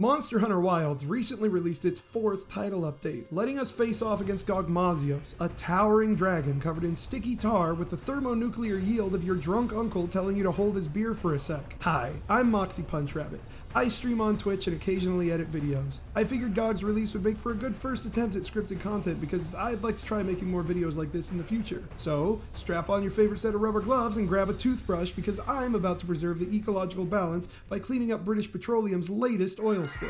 Monster Hunter Wilds recently released its 4th title update, letting us face off against Gogmazios, a towering dragon covered in sticky tar with the thermonuclear yield of your drunk uncle telling you to hold his beer for a sec. Hi, I'm Moxie Rabbit. I stream on Twitch and occasionally edit videos. I figured GOG's release would make for a good first attempt at scripted content because I'd like to try making more videos like this in the future. So, strap on your favorite set of rubber gloves and grab a toothbrush because I'm about to preserve the ecological balance by cleaning up British Petroleum's latest oil spill.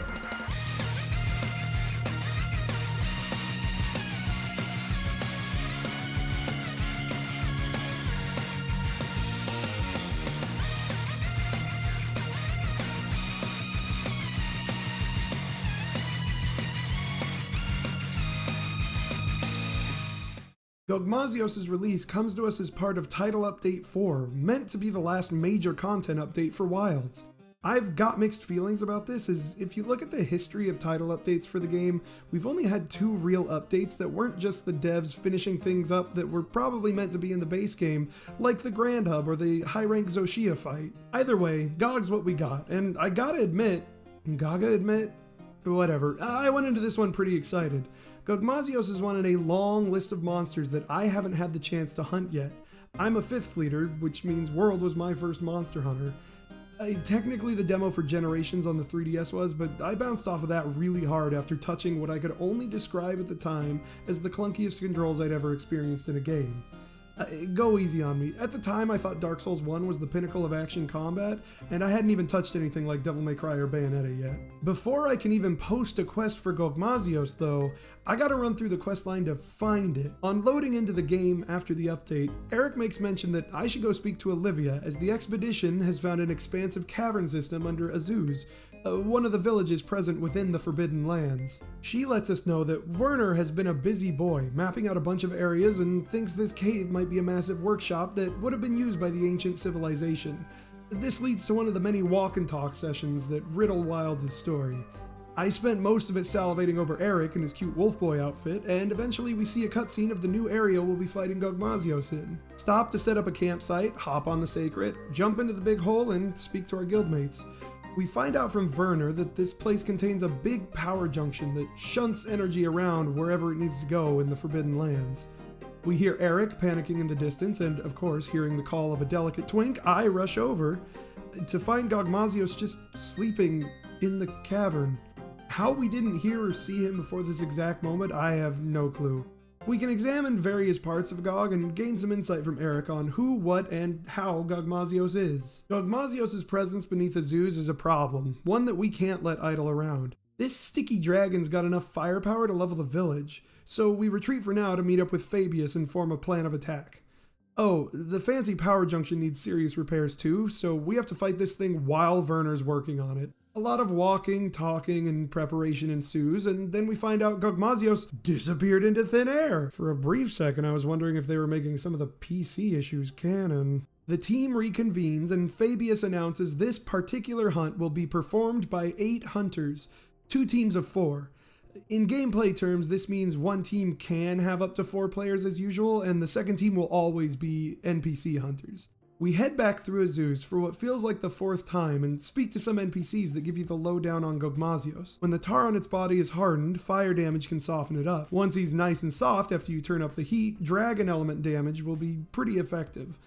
Gogmazios' release comes to us as part of Title Update 4, meant to be the last major content update for Wilds. I've got mixed feelings about this, as if you look at the history of title updates for the game, we've only had 2 real updates that weren't just the devs finishing things up that were probably meant to be in the base game, like the Grand Hub or the high-rank Zoshia fight. Either way, GOG's what we got, and I gotta admit, whatever, I went into this one pretty excited. Gogmazios is one in a long list of monsters that I haven't had the chance to hunt yet. I'm a 5th fleeter, which means World was my first Monster Hunter. Technically the demo for Generations on the 3DS was, but I bounced off of that really hard after touching what I could only describe at the time as the clunkiest controls I'd ever experienced in a game. Go easy on me. At the time I thought Dark Souls 1 was the pinnacle of action combat, and I hadn't even touched anything like Devil May Cry or Bayonetta yet. Before I can even post a quest for Gogmazios though, I gotta run through the quest line to find it. On loading into the game after the update, Eric makes mention that I should go speak to Olivia as the expedition has found an expansive cavern system under Azuz, one of the villages present within the Forbidden Lands. She lets us know that Werner has been a busy boy, mapping out a bunch of areas and thinks this cave might be a massive workshop that would have been used by the ancient civilization. This leads to one of the many walk and talk sessions that riddle Wilds' story. I spent most of it salivating over Eric in his cute wolf boy outfit, and eventually we see a cutscene of the new area we'll be fighting Gogmazios in. Stop to set up a campsite, hop on the Sacred, jump into the big hole, and speak to our guildmates. We find out from Werner that this place contains a big power junction that shunts energy around wherever it needs to go in the Forbidden Lands. We hear Eric panicking in the distance, and of course, hearing the call of a delicate twink, I rush over to find Gogmazios just sleeping in the cavern. How we didn't hear or see him before this exact moment, I have no clue. We can examine various parts of Gog and gain some insight from Eric on who, what, and how Gogmazios is. Gogmazios' presence beneath Azuz is a problem, one that we can't let idle around. This sticky dragon's got enough firepower to level the village, so we retreat for now to meet up with Fabius and form a plan of attack. Oh, the fancy power junction needs serious repairs too, so we have to fight this thing while Werner's working on it. A lot of walking, talking, and preparation ensues, and then we find out Gogmazios disappeared into thin air. For a brief second, I was wondering if they were making some of the PC issues canon. The team reconvenes, and Fabius announces this particular hunt will be performed by 8 hunters, 2 teams of 4. In gameplay terms, this means one team can have up to 4 players as usual, and the second team will always be NPC hunters. We head back through Azuz for what feels like the 4th time and speak to some NPCs that give you the lowdown on Gogmazios. When the tar on its body is hardened, fire damage can soften it up. Once he's nice and soft after you turn up the heat, dragon element damage will be pretty effective.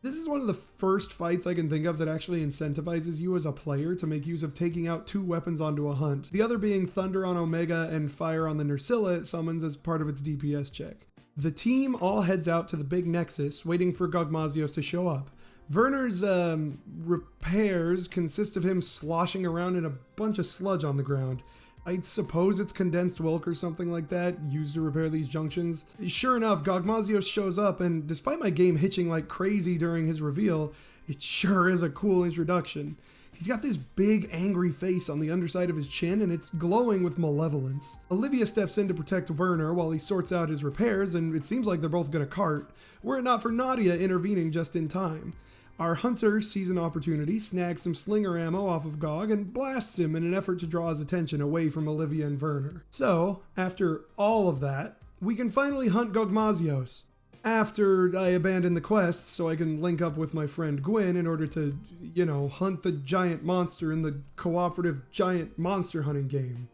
This is one of the first fights I can think of that actually incentivizes you as a player to make use of taking out 2 weapons onto a hunt, the other being Thunder on Omega and Fire on the Nursilla it summons as part of its DPS check. The team all heads out to the big nexus, waiting for Gogmazios to show up. Werner's repairs consist of him sloshing around in a bunch of sludge on the ground. I suppose it's condensed milk or something like that, used to repair these junctions. Sure enough, Gogmazios shows up, and despite my game hitching like crazy during his reveal, it sure is a cool introduction. He's got this big angry face on the underside of his chin, and it's glowing with malevolence. Olivia steps in to protect Werner while he sorts out his repairs, and it seems like they're both gonna cart, were it not for Nadia intervening just in time. Our hunter sees an opportunity, snags some slinger ammo off of Gog, and blasts him in an effort to draw his attention away from Olivia and Werner. So, after all of that, we can finally hunt Gogmazios. after I abandon the quest so I can link up with my friend Gwyn in order to, hunt the giant monster in the cooperative giant monster hunting game.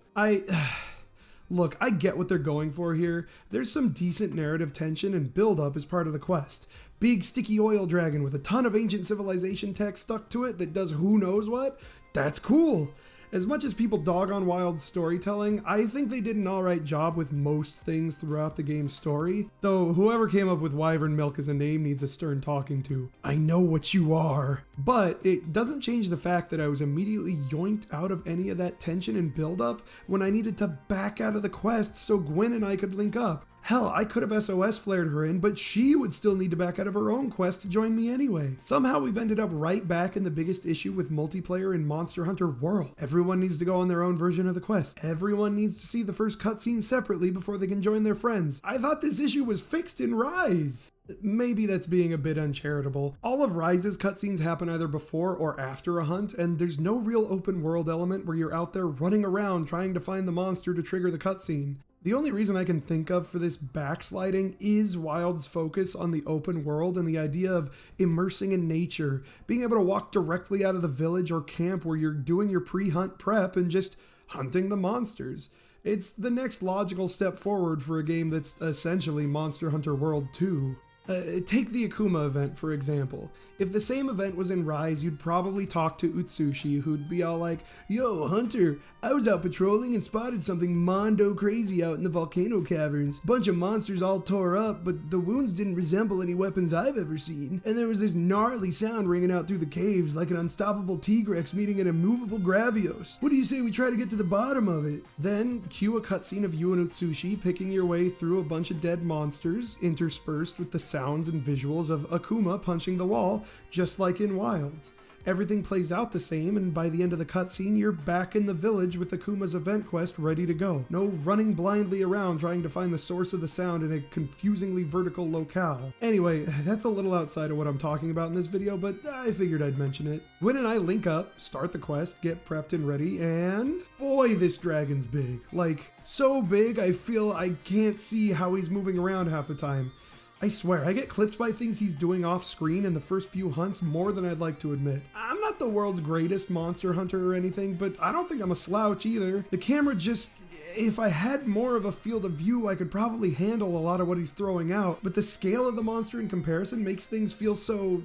Look, I get what they're going for here. There's some decent narrative tension and build-up as part of the quest. Big sticky oil dragon with a ton of ancient civilization text stuck to it that does who knows what? That's cool! As much as people dog on Wild's storytelling, I think they did an alright job with most things throughout the game's story, though whoever came up with Wyvern Milk as a name needs a stern talking to. I know what you are! But it doesn't change the fact that I was immediately yoinked out of any of that tension and build-up when I needed to back out of the quest so Gwyn and I could link up. Hell, I could have SOS flared her in, but she would still need to back out of her own quest to join me anyway. Somehow we've ended up right back in the biggest issue with multiplayer in Monster Hunter World. Everyone needs to go on their own version of the quest. Everyone needs to see the first cutscene separately before they can join their friends. I thought this issue was fixed in Rise. Maybe that's being a bit uncharitable. All of Rise's cutscenes happen either before or after a hunt, and there's no real open world element where you're out there running around trying to find the monster to trigger the cutscene. The only reason I can think of for this backsliding is Wild's focus on the open world and the idea of immersing in nature, being able to walk directly out of the village or camp where you're doing your pre-hunt prep and just hunting the monsters. It's the next logical step forward for a game that's essentially Monster Hunter World 2. Take the Akuma event, for example. If the same event was in Rise, you'd probably talk to Utsushi, who'd be all like, "Yo, Hunter, I was out patrolling and spotted something mondo crazy out in the volcano caverns. Bunch of monsters all tore up, but the wounds didn't resemble any weapons I've ever seen. And there was this gnarly sound ringing out through the caves, like an unstoppable Tigrex meeting an immovable Gravios. What do you say we try to get to the bottom of it?" Then cue a cutscene of you and Utsushi picking your way through a bunch of dead monsters, interspersed with the sounds and visuals of Akuma punching the wall, just like in Wilds. Everything plays out the same, and by the end of the cutscene, you're back in the village with Akuma's event quest ready to go. No running blindly around trying to find the source of the sound in a confusingly vertical locale. Anyway, that's a little outside of what I'm talking about in this video, but I figured I'd mention it. Gwyn and I link up, start the quest, get prepped and ready, and boy, this dragon's big. Like, so big I feel I can't see how he's moving around half the time. I swear, I get clipped by things he's doing off screen in the first few hunts more than I'd like to admit. I'm not the world's greatest monster hunter or anything, but I don't think I'm a slouch either. The camera just, if I had more of a field of view, I could probably handle a lot of what he's throwing out, but the scale of the monster in comparison makes things feel so...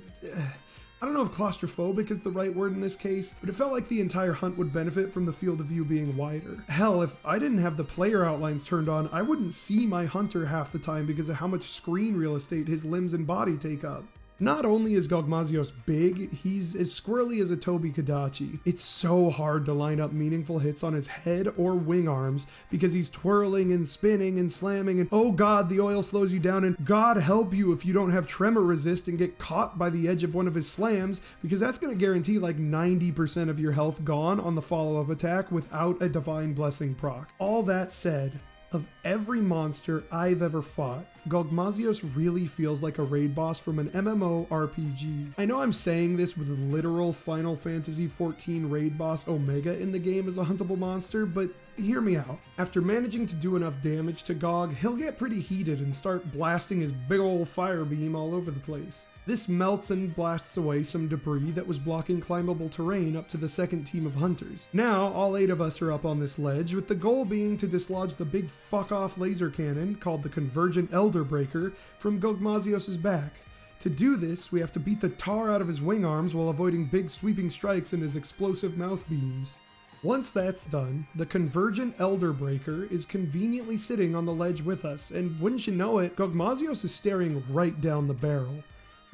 I don't know if claustrophobic is the right word in this case, but it felt like the entire hunt would benefit from the field of view being wider. Hell, if I didn't have the player outlines turned on, I wouldn't see my hunter half the time because of how much screen real estate his limbs and body take up. Not only is Gogmazios big, he's as squirrely as a Toby Kadachi. It's so hard to line up meaningful hits on his head or wing arms because he's twirling and spinning and slamming, and oh god, the oil slows you down, and god help you if you don't have tremor resist and get caught by the edge of one of his slams, because that's going to guarantee like 90% of your health gone on the follow-up attack without a Divine Blessing proc. All that said, of every monster I've ever fought, Gogmazios really feels like a raid boss from an MMO RPG. I know I'm saying this with literal Final Fantasy XIV raid boss Omega in the game as a huntable monster, but hear me out. After managing to do enough damage to Gog, he'll get pretty heated and start blasting his big ol' fire beam all over the place. This melts and blasts away some debris that was blocking climbable terrain up to the second team of hunters. Now, all 8 of us are up on this ledge, with the goal being to dislodge the big fuck-off laser cannon, called the Convergent Elder Breaker, from Gogmazios' back. To do this, we have to beat the tar out of his wing arms while avoiding big sweeping strikes in his explosive mouth beams. Once that's done, the Convergent Elder Breaker is conveniently sitting on the ledge with us, and wouldn't you know it, Gogmazios is staring right down the barrel.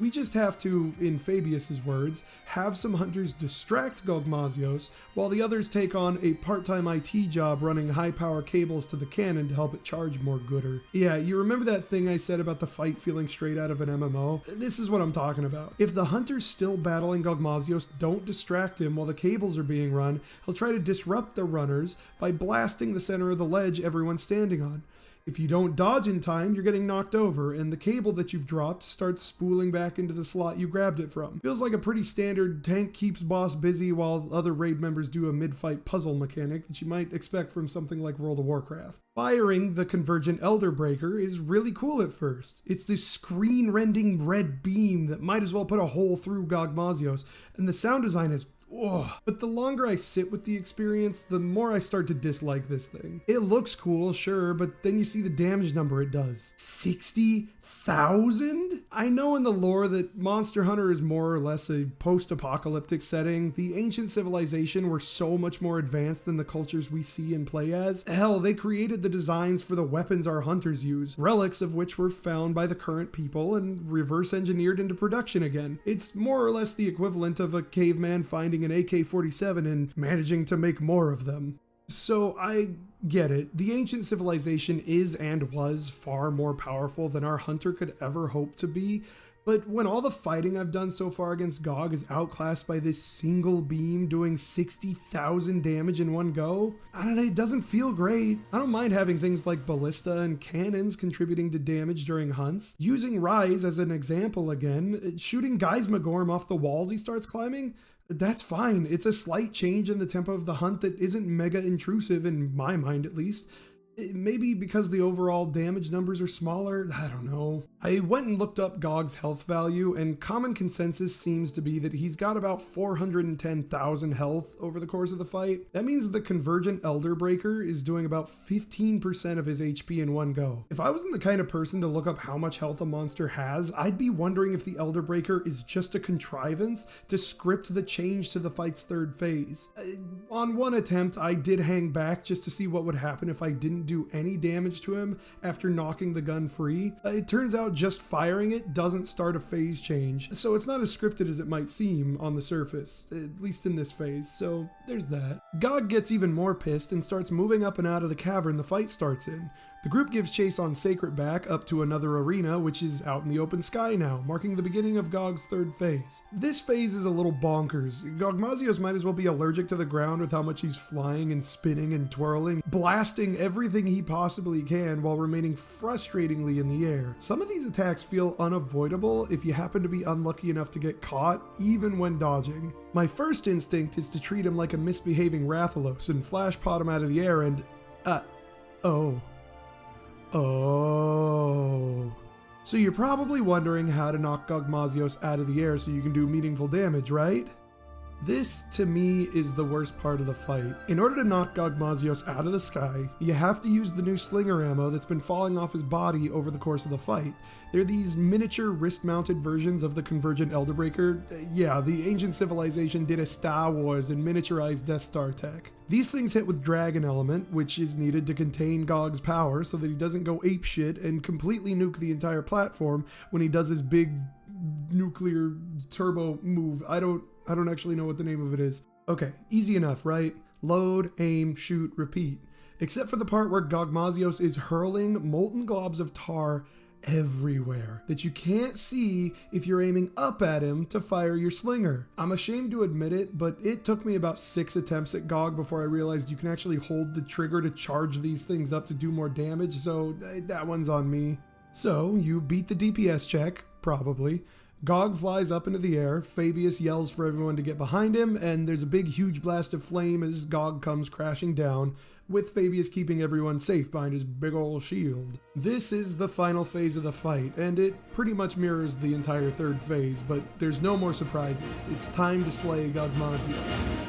We just have to, in Fabius's words, have some hunters distract Gogmazios while the others take on a part-time IT job running high-power cables to the cannon to help it charge more gooder. Yeah, you remember that thing I said about the fight feeling straight out of an MMO? This is what I'm talking about. If the hunters still battling Gogmazios don't distract him while the cables are being run, he'll try to disrupt the runners by blasting the center of the ledge everyone's standing on. If you don't dodge in time, you're getting knocked over, and the cable that you've dropped starts spooling back into the slot you grabbed it from. Feels like a pretty standard tank keeps boss busy while other raid members do a mid-fight puzzle mechanic that you might expect from something like World of Warcraft. Firing the Convergent Elder Breaker is really cool at first. It's this screen-rending red beam that might as well put a hole through Gogmazios, and the sound design is but the longer I sit with the experience, the more I start to dislike this thing. It looks cool, sure, but then you see the damage number it does. 60,000? I know in the lore that Monster Hunter is more or less a post-apocalyptic setting. The ancient civilization were so much more advanced than the cultures we see and play as. Hell, they created the designs for the weapons our hunters use, relics of which were found by the current people and reverse engineered into production again. It's more or less the equivalent of a caveman finding an AK-47 and managing to make more of them. So I get it. The ancient civilization is and was far more powerful than our hunter could ever hope to be, but when all the fighting I've done so far against Gog is outclassed by this single beam doing 60,000 damage in one go, I don't know, it doesn't feel great. I don't mind having things like ballista and cannons contributing to damage during hunts. Using Rise as an example again, shooting Geismagorm off the walls he starts climbing, that's fine. It's a slight change in the tempo of the hunt that isn't mega intrusive in my mind at least. Maybe because the overall damage numbers are smaller, I don't know. I went and looked up Gog's health value, and common consensus seems to be that he's got about 410,000 health over the course of the fight. That means the Convergent Elder Breaker is doing about 15% of his HP in one go. If I wasn't the kind of person to look up how much health a monster has, I'd be wondering if the Elder Breaker is just a contrivance to script the change to the fight's third phase. On one attempt, I did hang back just to see what would happen if I didn't do any damage to him after knocking the gun free. It turns out just firing it doesn't start a phase change, so it's not as scripted as it might seem on the surface, at least in this phase, so there's that. Gog gets even more pissed and starts moving up and out of the cavern the fight starts in. The group gives chase on Sacred Back up to another arena, which is out in the open sky now, marking the beginning of Gog's third phase. This phase is a little bonkers. Gogmazios might as well be allergic to the ground with how much he's flying and spinning and twirling, blasting everything he possibly can while remaining frustratingly in the air. Some of these attacks feel unavoidable if you happen to be unlucky enough to get caught, even when dodging. My first instinct is to treat him like a misbehaving Rathalos and flash pot him out of the air and, Oh. So you're probably wondering how to knock Gogmazios out of the air so you can do meaningful damage, right? This, to me, is the worst part of the fight. In order to knock Gogmazios out of the sky, you have to use the new slinger ammo that's been falling off his body over the course of the fight. They're these miniature wrist-mounted versions of the Convergent Elder Breaker. Yeah, the ancient civilization did a Star Wars and miniaturized Death Star tech. These things hit with Dragon Element, which is needed to contain Gog's power so that he doesn't go apeshit and completely nuke the entire platform when he does his big nuclear turbo move. I don't actually know what the name of it is. Okay, easy enough, right? Load, aim, shoot, repeat. Except for the part where Gogmazios is hurling molten globs of tar everywhere that you can't see if you're aiming up at him to fire your slinger. I'm ashamed to admit it, but it took me about 6 attempts at Gog before I realized you can actually hold the trigger to charge these things up to do more damage, so that one's on me. So you beat the DPS check, probably. Gog flies up into the air, Fabius yells for everyone to get behind him, and there's a big huge blast of flame as Gog comes crashing down, with Fabius keeping everyone safe behind his big ol' shield. This is the final phase of the fight, and it pretty much mirrors the entire third phase, but there's no more surprises. It's time to slay Gogmazios.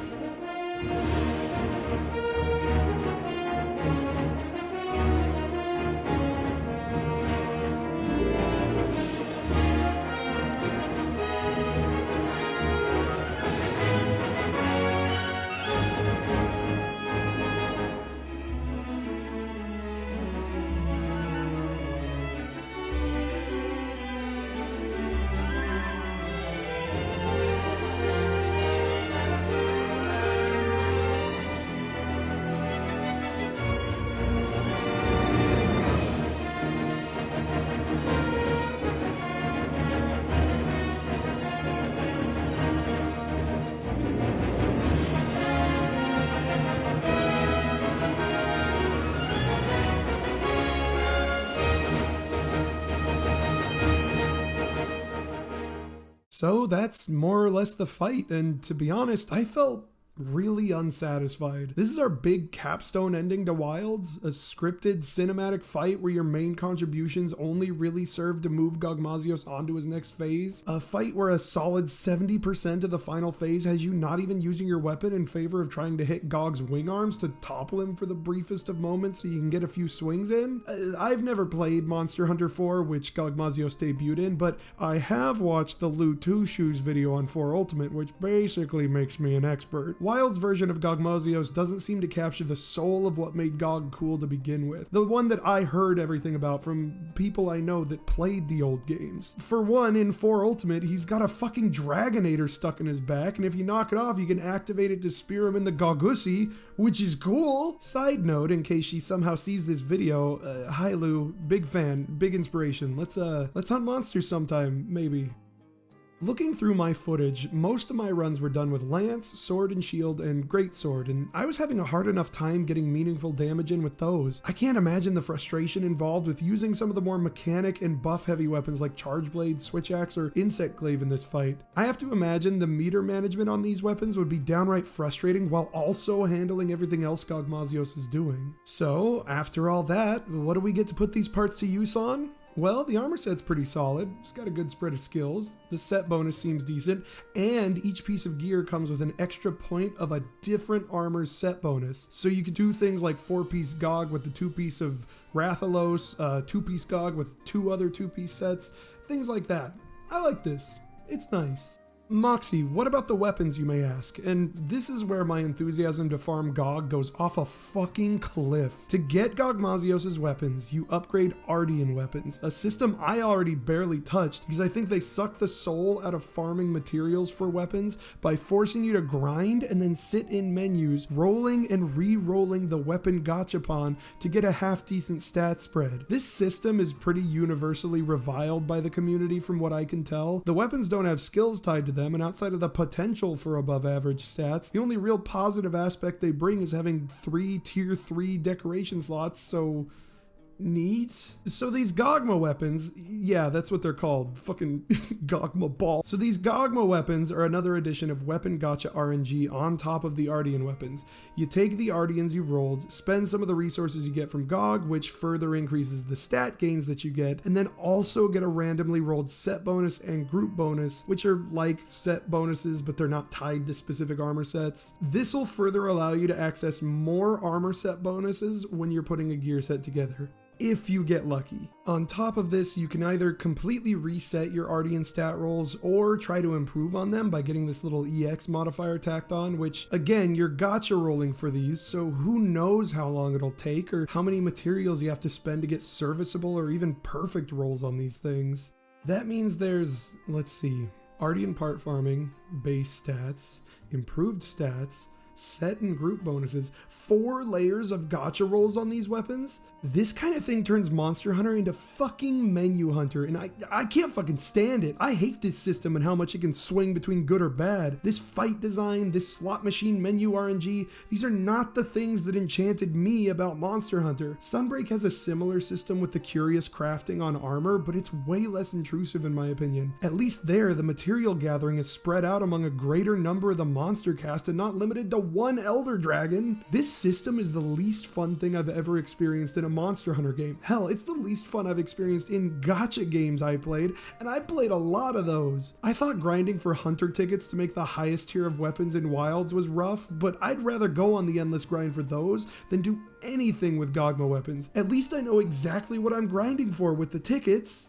So that's more or less the fight, and to be honest, I felt really unsatisfied. This is our big capstone ending to Wilds, a scripted cinematic fight where your main contributions only really serve to move Gogmazios onto his next phase. A fight where a solid 70% of the final phase has you not even using your weapon in favor of trying to hit Gog's wing arms to topple him for the briefest of moments so you can get a few swings in. I've never played Monster Hunter 4, which Gogmazios debuted in, but I have watched the Lu Two Shoes video on 4 Ultimate, which basically makes me an expert. Wild's version of Gogmazios doesn't seem to capture the soul of what made Gog cool to begin with. The one that I heard everything about from people I know that played the old games. For one, in 4 Ultimate, he's got a fucking Dragonator stuck in his back, and if you knock it off, you can activate it to spear him in the Gogusi, which is cool. Side note, in case she somehow sees this video, hi Lu, big fan, big inspiration. Let's hunt monsters sometime, maybe. Looking through my footage, most of my runs were done with Lance, Sword and Shield, and Greatsword, and I was having a hard enough time getting meaningful damage in with those. I can't imagine the frustration involved with using some of the more mechanic and buff heavy weapons like Charge Blade, Switch Axe, or Insect Glaive in this fight. I have to imagine the meter management on these weapons would be downright frustrating while also handling everything else Gogmazios is doing. So, after all that, what do we get to put these parts to use on? Well, the armor set's pretty solid. It's got a good spread of skills. The set bonus seems decent, and each piece of gear comes with an extra point of a different armor's set bonus. So you can do things like 4-piece Gog with the 2-piece of Rathalos, 2-piece Gog with 2 other 2-piece sets, things like that. I like this. It's nice. Moxie, what about the weapons, you may ask? And this is where my enthusiasm to farm Gog goes off a fucking cliff. To get Gogmazios' weapons, you upgrade Ardian weapons, a system I already barely touched because I think they suck the soul out of farming materials for weapons by forcing you to grind and then sit in menus, rolling and re-rolling the weapon gachapon to get a half-decent stat spread. This system is pretty universally reviled by the community from what I can tell. The weapons don't have skills tied to them, and outside of the potential for above average stats, the only real positive aspect they bring is having 3 tier 3 decoration slots, so neat. So these Gogma weapons, yeah, that's what they're called, fucking Gogma ball. So these Gogma weapons are another addition of weapon gacha RNG on top of the Ardian weapons. You take the Ardians you've rolled, spend some of the resources you get from Gog, which further increases the stat gains that you get, and then also get a randomly rolled set bonus and group bonus, which are like set bonuses, but they're not tied to specific armor sets. This will further allow you to access more armor set bonuses when you're putting a gear set together, if you get lucky. On top of this, you can either completely reset your Ardian stat rolls or try to improve on them by getting this little EX modifier tacked on, which again, you're gacha rolling for these, so who knows how long it'll take or how many materials you have to spend to get serviceable or even perfect rolls on these things. That means there's, let's see, Ardian part farming, base stats, improved stats, set and group bonuses, 4 layers of gacha rolls on these weapons. This kind of thing turns Monster Hunter into fucking Menu Hunter, and I can't fucking stand it. I hate this system and how much it can swing between good or bad. This fight design, this slot machine menu RNG, these are not the things that enchanted me about Monster Hunter. Sunbreak has a similar system with the curious crafting on armor, but it's way less intrusive in my opinion. At least there, the material gathering is spread out among a greater number of the monster cast and not limited to 1 Elder Dragon. This system is the least fun thing I've ever experienced in a Monster Hunter game. Hell, it's the least fun I've experienced in gacha games I played, and I played a lot of those. I thought grinding for hunter tickets to make the highest tier of weapons in Wilds was rough, but I'd rather go on the endless grind for those than do anything with Gogma weapons. At least I know exactly what I'm grinding for with the tickets.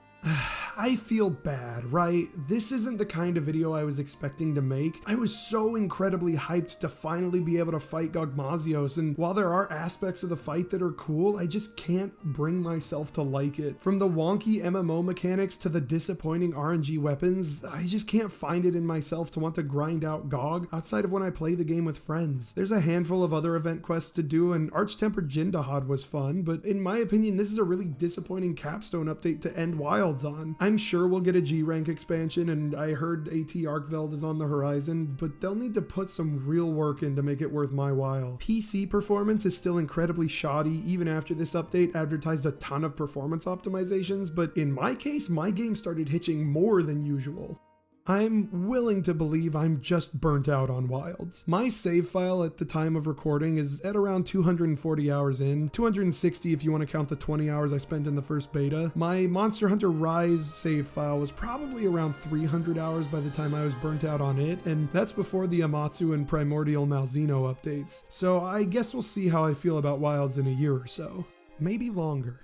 I feel bad, right? This isn't the kind of video I was expecting to make. I was so incredibly hyped to finally be able to fight Gogmazios, and while there are aspects of the fight that are cool, I just can't bring myself to like it. From the wonky MMO mechanics to the disappointing RNG weapons, I just can't find it in myself to want to grind out Gog outside of when I play the game with friends. There's a handful of other event quests to do, and Arch-Tempered Jindahad was fun, but in my opinion, this is a really disappointing capstone update to end Wilds on. I'm sure we'll get a G rank expansion, and I heard AT Arkveld is on the horizon, but they'll need to put some real work in to make it worth my while. PC performance is still incredibly shoddy even after this update advertised a ton of performance optimizations, but in my case, my game started hitching more than usual. I'm willing to believe I'm just burnt out on Wilds. My save file at the time of recording is at around 240 hours in, 260 if you want to count the 20 hours I spent in the first beta. My Monster Hunter Rise save file was probably around 300 hours by the time I was burnt out on it, and that's before the Amatsu and Primordial Malzeno updates. So I guess we'll see how I feel about Wilds in a year or so. Maybe longer.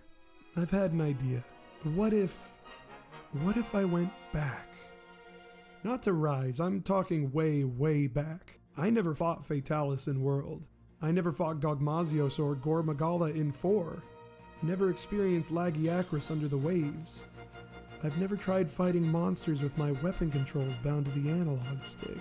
I've had an idea. What if I went back? Not to Rise, I'm talking way, way back. I never fought Fatalis in World. I never fought Gogmazios or Gormagala in 4. I never experienced Lagiacrus under the waves. I've never tried fighting monsters with my weapon controls bound to the analog stick.